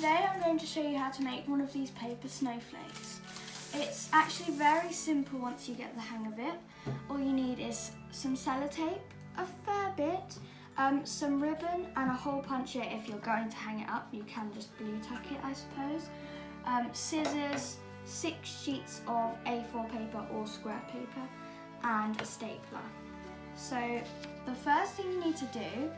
today I'm going to show you how to make one of these paper snowflakes. It's actually very simple once you get the hang of it. All you need is some sellotape, a fair bit, some ribbon and a hole puncher. If you're going to hang it up, you can just glue tack it, I suppose. Scissors, 6 sheets of A4 paper or square paper, and a stapler. So the first thing you need to do,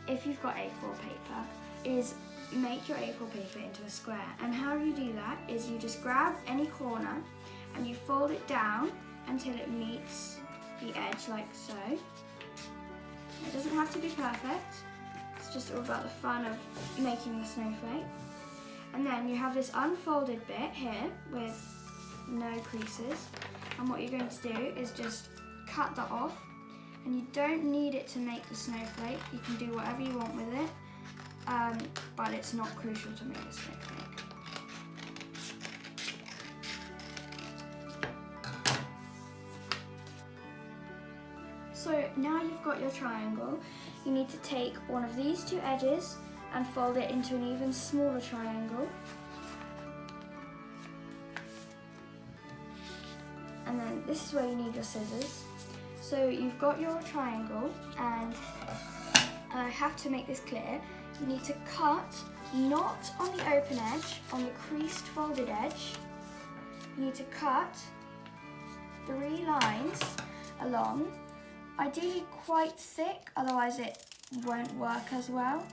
if you've got A4 paper, is make your A4 paper into a square. And how you do that is you just grab any corner and you fold it down until it meets the edge, like so. It doesn't have to be perfect, it's just all about the fun of making the snowflake. And then you have this unfolded bit here with no creases, and what you're going to do is just cut that off. And you don't need it to make the snowflake, you can do whatever you want with it, but it's not crucial to make the snowflake. So now you've got your triangle, you need to take one of these 2 edges and fold it into an even smaller triangle. And then this is where you need your scissors. So you've got your triangle, and I have to make this clear. You need to cut not on the open edge, on the creased folded edge. You need to cut 3 lines along, ideally quite thick, otherwise it won't work as well.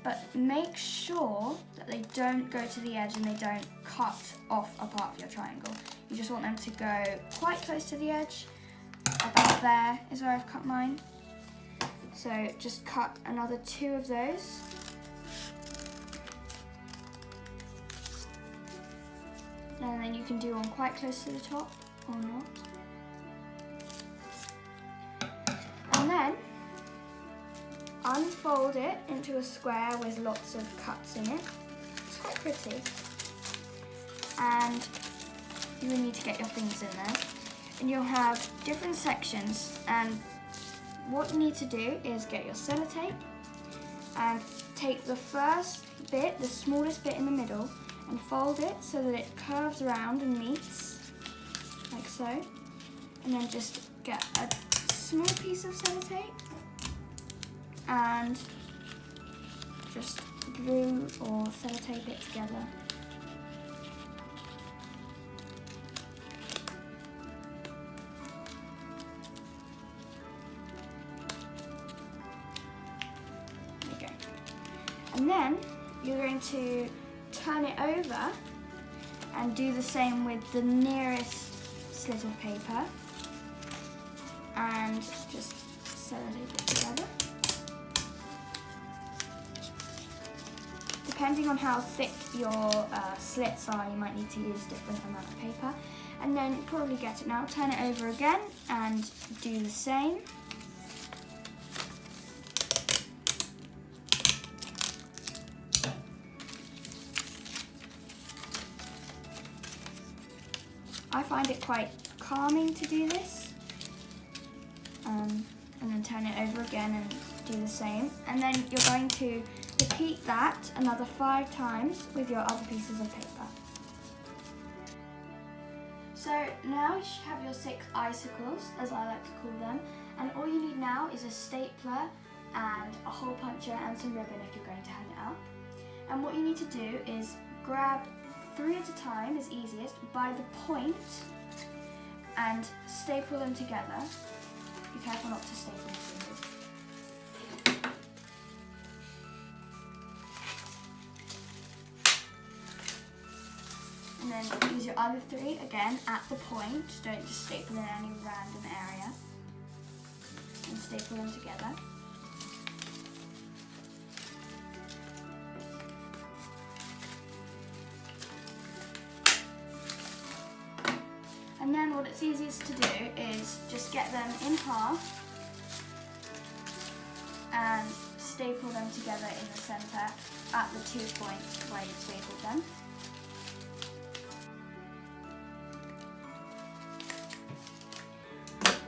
But make sure that they don't go to the edge and they don't cut off a part of your triangle. You just want them to go quite close to the edge. About there is where I've cut mine. So just cut another 2 of those. And then you can do one quite close to the top or not. And then unfold it into a square with lots of cuts in it. It's quite pretty. And you will need to get your fingers in there. And you'll have different sections, and what you need to do is get your sellotape and take the first bit, the smallest bit in the middle, and fold it so that it curves around and meets, like so. And then just get a small piece of sellotape and just glue or sellotape it together. And then you're going to turn it over and do the same with the nearest slit of paper and just sellotape it together. Depending on how thick your slits are, you might need to use different amount of paper. And then you probably get it now. Turn it over again and do the same. I find it quite calming to do this. And then turn it over again and do the same. And then you're going to repeat that another 5 times with your other pieces of paper. So now you should have your 6 icicles, as I like to call them. And all you need now is a stapler and a hole puncher and some ribbon if you're going to hang it up. And what you need to do is grab 3 at a time is easiest by the point and staple them together. Be careful not to staple your fingers. And then use your other 3 again at the point. Don't just staple in any random area. And staple them together. And then what it's easiest to do is just get them in half and staple them together in the centre at the 2 points where you've stapled them.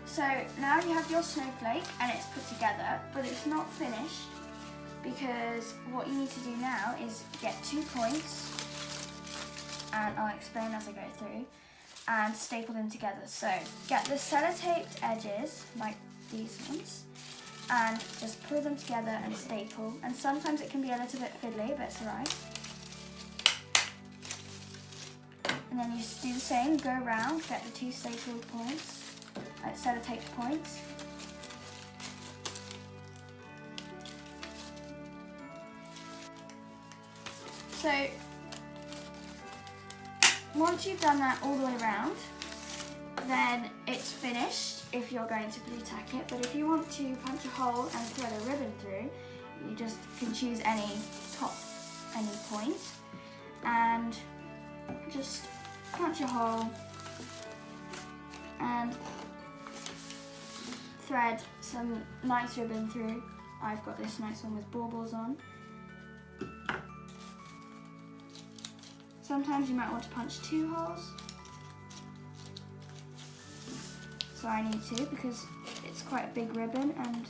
So now you have your snowflake and it's put together, but it's not finished because what you need to do now is get 2 points, and I'll explain as I go through, and staple them together. So get the sellotaped edges, like these ones, and just pull them together and staple. And sometimes it can be a little bit fiddly, but it's alright. And then you just do the same, go around, get the 2 stapled points, sellotaped points. So once you've done that all the way around, then it's finished if you're going to blue tack it. But if you want to punch a hole and thread a ribbon through, you just can choose any point and just punch a hole and thread some nice ribbon through. I've got this nice one with baubles on. Sometimes you might want to punch 2 holes. So I need to, because it's quite a big ribbon, and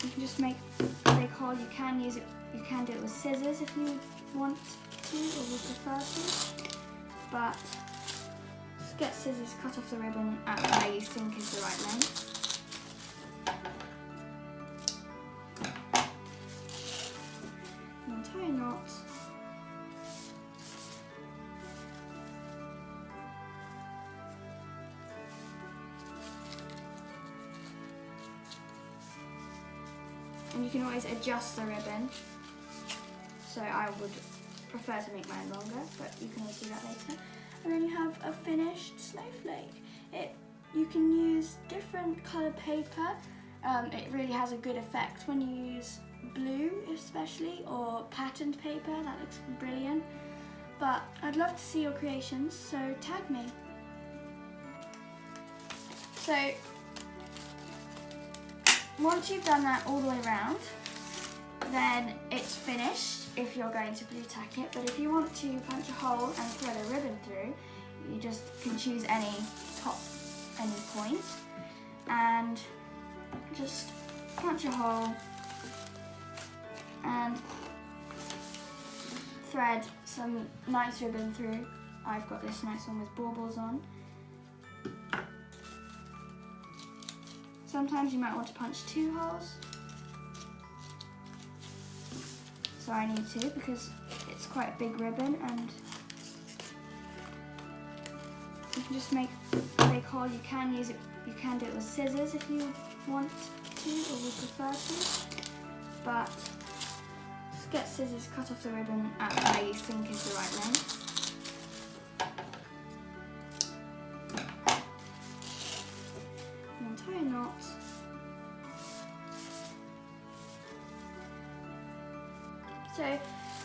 you can just make a big hole. You can use it, you can do it with scissors if you want to or would prefer to. But just get scissors, cut off the ribbon at where you think is the right length. Tie a knot. And you can always adjust the ribbon. So I would prefer to make mine longer, but you can always do that later. And then you have a finished snowflake. You can use different coloured paper. It really has a good effect when you use blue especially, or patterned paper. That looks brilliant. But I'd love to see your creations, so tag me. So once you've done that all the way around, then it's finished if you're going to blue tack it. But if you want to punch a hole and thread a ribbon through, you just can choose any point and just punch a hole and thread some nice ribbon through. I've got this nice one with baubles on. Sometimes you might want to punch 2 holes. So I need to, because it's quite a big ribbon, and you can just make a big hole. You can use it, you can do it with scissors if you want to or would prefer to. But just get scissors, cut off the ribbon at where you think is the right length. And tie a knot. So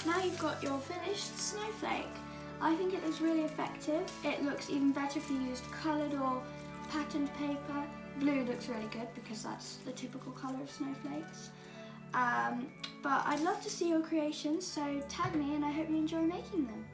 now you've got your finished snowflake. I think it looks really effective. It looks even better if you used coloured or patterned paper. Blue looks really good because that's the typical colour of snowflakes. But I'd love to see your creations, so tag me and I hope you enjoy making them.